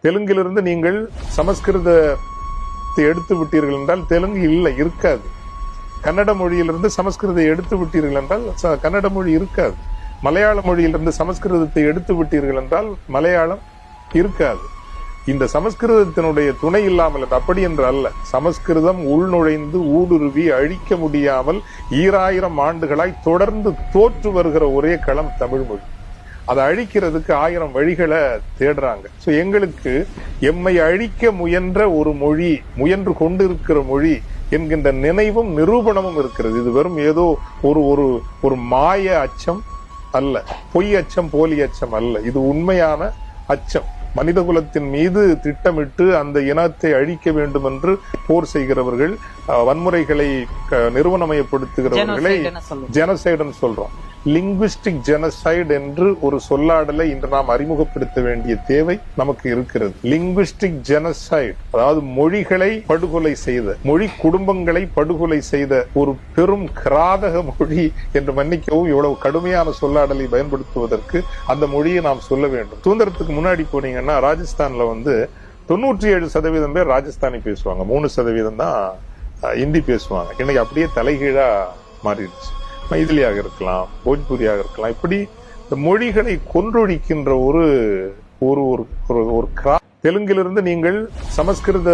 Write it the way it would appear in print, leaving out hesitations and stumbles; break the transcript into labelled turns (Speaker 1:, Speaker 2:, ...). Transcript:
Speaker 1: தெலுங்கிலிருந்து நீங்கள் சமஸ்கிருதத்தை எடுத்து விட்டீர்கள் என்றால் தெலுங்கு இல்லை, இருக்காது. கன்னட மொழியிலிருந்து சமஸ்கிருதத்தை எடுத்து விட்டீர்கள் என்றால் கன்னட மொழி இருக்காது. மலையாள மொழியிலிருந்து சமஸ்கிருதத்தை எடுத்து விட்டீர்கள் என்றால் மலையாளம் இருக்காது. இந்த சமஸ்கிருதத்தினுடைய துணை இல்லாமல், அப்படி என்று அல்ல, சமஸ்கிருதம் உள்நுழைந்து ஊடுருவி அழிக்க முடியாமல் 2000 ஆண்டுகளாய் தொடர்ந்து தோற்று வருகிற ஒரே களம் தமிழ் மொழி. அதை அழிக்கிறதுக்கு 1000 வழிகளை தேடுறாங்க. சோ எங்களுக்கு எம்மை அழிக்க முயன்ற ஒரு மொழி, முயன்று கொண்டிருக்கிற மொழி என்கின்ற நினைவும் நிரூபணமும் இருக்கிறது. இது வெறும் ஏதோ ஒரு மாய அச்சம் அல்ல, பொய் அச்சம், போலி அச்சம் அல்ல. இது உண்மையான அச்சம். மனித குலத்தின் மீது திட்டமிட்டு அந்த இனத்தை அழிக்க வேண்டும் என்று போர் செய்கிறவர்கள், வன்முறைகளை நிறுவனமயப்படுத்துகிறவர்களை ஜெனசைடுன்னு சொல்றோம். லிங்குவிஸ்டிக் ஜெனசைடு என்று ஒரு சொல்லாடலை இன்று நாம் அறிமுகப்படுத்த வேண்டிய தேவை நமக்கு இருக்கிறது. லிங்குவிஸ்டிக் ஜெனசைடு, அதாவது மொழிகளை படுகொலை செய்த, மொழி குடும்பங்களை படுகொலை செய்த ஒரு பெரும் கிராதக மொழி என்று மன்னிக்கவும் இவ்வளவு கடுமையான சொல்லாடலை பயன்படுத்துவதற்கு அந்த மொழியை நாம் சொல்ல வேண்டும். சுதந்திரத்துக்கு முன்னாடி போனீங்கன்னா ராஜஸ்தான்ல 97% பேர் ராஜஸ்தானி பேசுவாங்க, 3% தான் இந்தி பேசுவாங்க. இன்னைக்கு அப்படியே தலைகீழா மாறிடுச்சு. மைதிலியாக இருக்கலாம், போஜ்பூரியாக இருக்கலாம். இப்படி இந்த மொழிகளை கொன்றொழிக்கின்ற ஒரு தெலுங்கிலிருந்து நீங்கள் சமஸ்கிருத